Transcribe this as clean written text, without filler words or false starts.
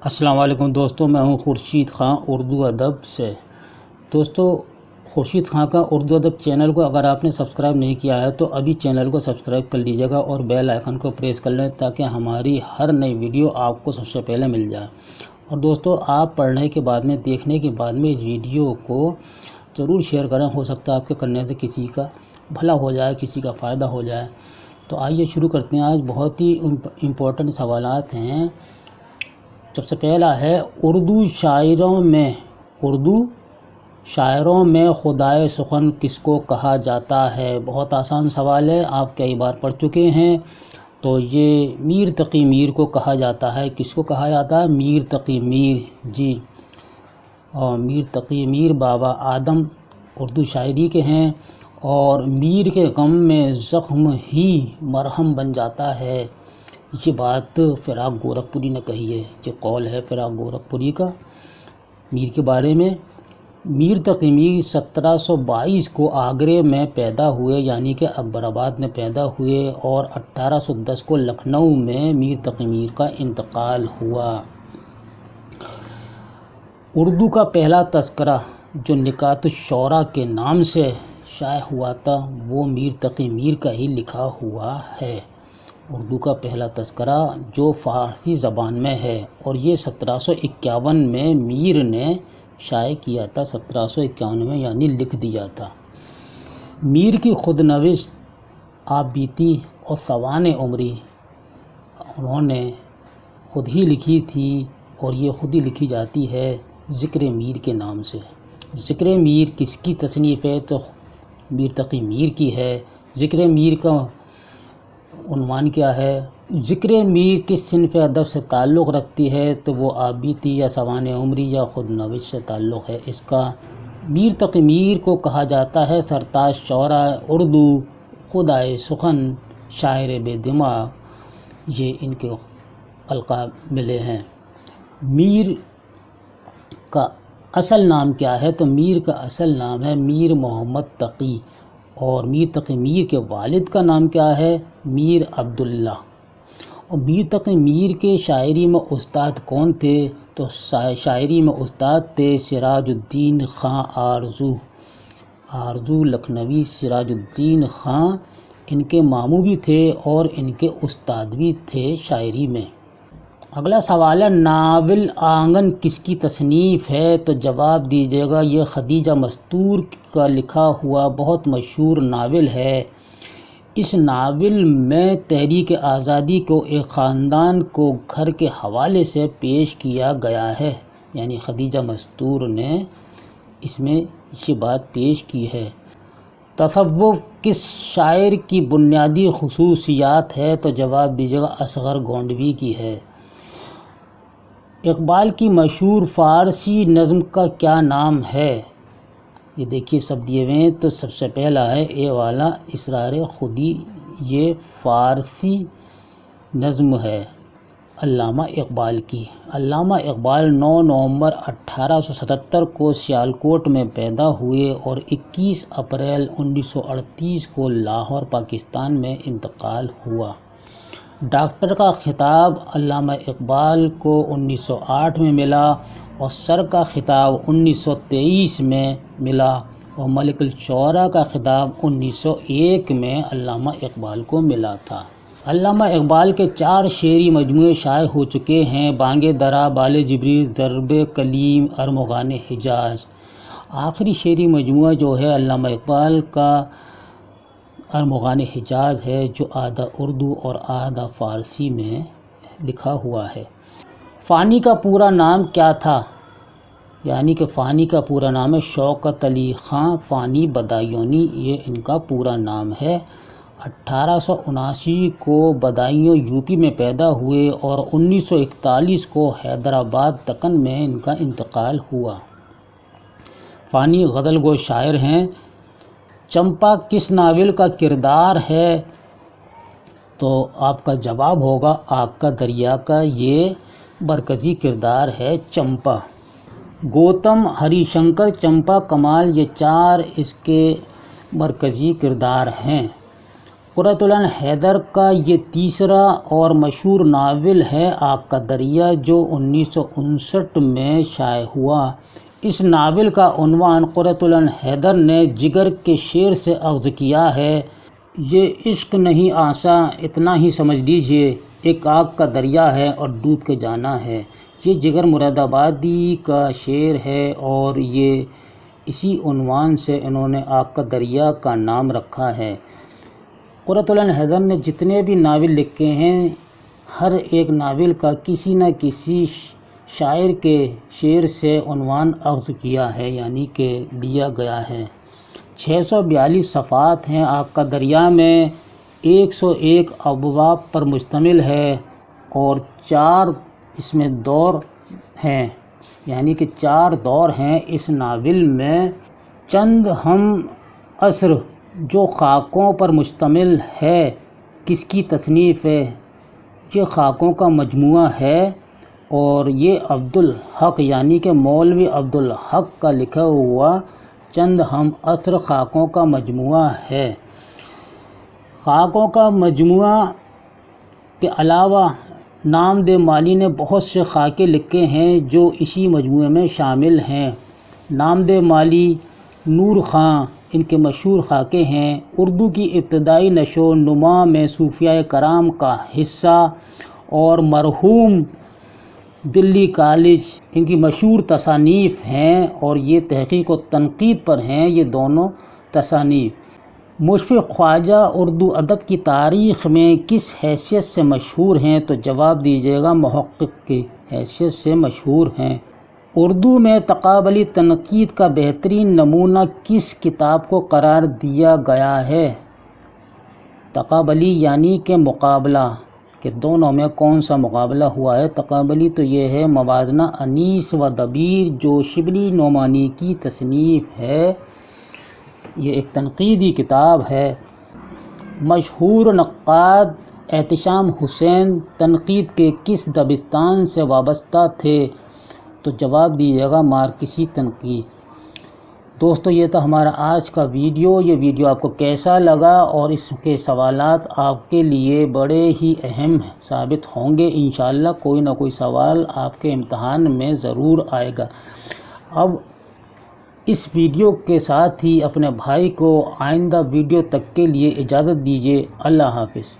السلام علیکم دوستو، میں ہوں خورشید خان اردو ادب سے۔ دوستو، خورشید خان کا اردو ادب چینل کو اگر آپ نے سبسکرائب نہیں کیا ہے تو ابھی چینل کو سبسکرائب کر لیجیے گا اور بیل آئیکن کو پریس کر لیں تاکہ ہماری ہر نئی ویڈیو آپ کو سب سے پہلے مل جائے۔ اور دوستو، آپ پڑھنے کے بعد میں، دیکھنے کے بعد میں اس ویڈیو کو ضرور شیئر کریں، ہو سکتا ہے آپ کے کرنے سے کسی کا بھلا ہو جائے، کسی کا فائدہ ہو جائے۔ تو آئیے شروع کرتے ہیں۔ آج بہت ہی امپورٹنٹ سوالات ہیں۔ سب سے پہلا ہے، اردو شاعروں میں خدائے سخن کس کو کہا جاتا ہے؟ بہت آسان سوال ہے، آپ کئی بار پڑھ چکے ہیں۔ تو یہ میر تقی میر کو کہا جاتا ہے۔ کس کو کہا جاتا ہے؟ میر تقی میر جی۔ اور میر تقی میر بابا آدم اردو شاعری کے ہیں۔ اور میر کے غم میں زخم ہی مرہم بن جاتا ہے، یہ بات فراق گورکھپوری نے کہی ہے۔ یہ قول ہے فراق گورکھپوری کا میر کے بارے میں۔ میر تقی میر 1722 کو آگرے میں پیدا ہوئے، یعنی کہ اکبر آباد میں پیدا ہوئے، اور 1810 کو لکھنؤ میں میر تقی میر کا انتقال ہوا۔ اردو کا پہلا تذکرہ جو نکات الشعراء کے نام سے شائع ہوا تھا، وہ میر تقی میر کا ہی لکھا ہوا ہے۔ اردو کا پہلا تذکرہ جو فارسی زبان میں ہے، اور یہ 1751 میں میر نے شائع کیا تھا۔ 1751 میں یعنی لکھ دیا تھا۔ میر کی خود نوشت آپ بیتی اور سوانح عمری انہوں نے خود ہی لکھی تھی، اور یہ خود ہی لکھی جاتی ہے ذکر میر کے نام سے۔ ذکر میر کس کی تصنیف ہے؟ تو میر تقی میر کی ہے۔ ذکر میر کا عنوان کیا ہے؟ ذکر میر کس صنف ادب سے تعلق رکھتی ہے؟ تو وہ آپ بیتی یا سوانح عمری یا خود نوشت سے تعلق ہے اس کا۔ میر تقی میر کو کہا جاتا ہے سرتاج شعراء اردو، خدائے سخن، شاعر بے دماغ، یہ ان کے القاب ملے ہیں۔ میر کا اصل نام کیا ہے؟ تو میر کا اصل نام ہے میر محمد تقی۔ اور میر تقی میر کے والد کا نام کیا ہے؟ میر عبداللہ۔ اور میر تقی میر کے شاعری میں استاد کون تھے؟ تو شاعری میں استاد تھے سراج الدین خاں آرزو لکھنوی۔ سراج الدین خاں ان کے ماموں بھی تھے اور ان کے استاد بھی تھے شاعری میں۔ اگلا سوال ہے، ناول آنگن کس کی تصنیف ہے؟ تو جواب دیجیے گا، یہ خدیجہ مستور کا لکھا ہوا بہت مشہور ناول ہے۔ اس ناول میں تحریک آزادی کو ایک خاندان کو گھر کے حوالے سے پیش کیا گیا ہے، یعنی خدیجہ مستور نے اس میں یہ بات پیش کی ہے۔ تصوف کس شاعر کی بنیادی خصوصیات ہے؟ تو جواب دیجیے گا، اصغر گونڈوی کی ہے۔ اقبال کی مشہور فارسی نظم کا کیا نام ہے؟ یہ دیکھیے سب دیے ہوئے ہیں۔ تو سب سے پہلا ہے اے والا اسرار خودی، یہ فارسی نظم ہے علامہ اقبال کی۔ علامہ اقبال 9 نومبر 1877 کو سیالکوٹ میں پیدا ہوئے اور 21 اپریل 1938 کو لاہور پاکستان میں انتقال ہوا۔ ڈاکٹر کا خطاب علامہ اقبال کو 1908 میں ملا، اور سر کا خطاب 1923 میں ملا، اور ملک الشعراء کا خطاب 1901 میں علامہ اقبال کو ملا تھا۔ علامہ اقبال کے 4 شعری مجموعے شائع ہو چکے ہیں، بانگ درا، بال جبریل، ضرب کلیم، ارمغان حجاز۔ آخری شعری مجموعہ جو ہے علامہ اقبال کا ارمغان حجاز ہے، جو آدھا اردو اور آدھا فارسی میں لکھا ہوا ہے۔ فانی کا پورا نام کیا تھا؟ یعنی کہ فانی کا پورا نام ہے شوکت علی خاں فانی بدایونی، یہ ان کا پورا نام ہے۔ 1879 کو بدایوں یوپی میں پیدا ہوئے اور 1941 کو حیدرآباد دکن میں ان کا انتقال ہوا۔ فانی غزل گو شاعر ہیں۔ چمپا کس ناول کا کردار ہے؟ تو آپ کا جواب ہوگا آگ کا دریا کا، یہ مرکزی کردار ہے چمپا۔ گوتم، ہری شنکر، چمپا، کمال، یہ 4 اس کے مرکزی کردار ہیں۔ قرۃ العین حیدر کا یہ تیسرا اور مشہور ناول ہے آگ کا دریا، جو 1959 میں شائع ہوا۔ اس ناول کا عنوان قرۃ العین حیدر نے جگر کے شعر سے اخذ کیا ہے۔ یہ عشق نہیں آساں اتنا ہی سمجھ لیجئے، ایک آگ کا دریا ہے اور ڈوب کے جانا ہے۔ یہ جگر مراد آبادی کا شعر ہے اور یہ اسی عنوان سے انہوں نے آگ کا دریا کا نام رکھا ہے۔ قرۃ العین حیدر نے جتنے بھی ناول لکھے ہیں، ہر ایک ناول کا کسی نہ کسی شاعر کے شعر سے عنوان اخذ کیا ہے، یعنی کہ لیا گیا ہے۔ 642 صفحات ہیں آگ کا دریا میں، 101 ابواب پر مشتمل ہے اور 4 اس میں دور ہیں، یعنی کہ 4 دور ہیں اس ناول میں۔ چند ہم عصر جو خاکوں پر مشتمل ہے، کس کی تصنیف ہے؟ یہ خاکوں کا مجموعہ ہے اور یہ عبدالحق یعنی کہ مولوی عبدالحق کا لکھا ہوا چند ہم عصر خاکوں کا مجموعہ ہے۔ خاکوں کا مجموعہ کے علاوہ نامدہ مالی نے بہت سے خاکے لکھے ہیں جو اسی مجموعے میں شامل ہیں۔ نامدہ مالی، نور خاں ان کے مشہور خاکے ہیں۔ اردو کی ابتدائی نشو و نما میں صوفیاء کرام کا حصہ اور مرحوم دلی کالج ان کی مشہور تصانیف ہیں اور یہ تحقیق و تنقید پر ہیں یہ دونوں تصانیف۔ مشفق خواجہ اردو ادب کی تاریخ میں کس حیثیت سے مشہور ہیں؟ تو جواب دیجیے گا محقق کی حیثیت سے مشہور ہیں۔ اردو میں تقابلی تنقید کا بہترین نمونہ کس کتاب کو قرار دیا گیا ہے؟ تقابلی یعنی کہ مقابلہ، کہ دونوں میں کون سا مقابلہ ہوا ہے۔ تقابلی تو یہ ہے موازنہ انیس و دبیر جو شبلی نعمانی کی تصنیف ہے، یہ ایک تنقیدی کتاب ہے۔ مشہور نقاد احتشام حسین تنقید کے کس دبستان سے وابستہ تھے؟ تو جواب دیجیے گا مارکسی تنقید۔ دوستو یہ تھا ہمارا آج کا ویڈیو۔ یہ ویڈیو آپ کو کیسا لگا اور اس کے سوالات آپ کے لیے بڑے ہی اہم ثابت ہوں گے انشاءاللہ۔ کوئی نہ کوئی سوال آپ کے امتحان میں ضرور آئے گا۔ اب اس ویڈیو کے ساتھ ہی اپنے بھائی کو آئندہ ویڈیو تک کے لیے اجازت دیجیے۔ اللہ حافظ۔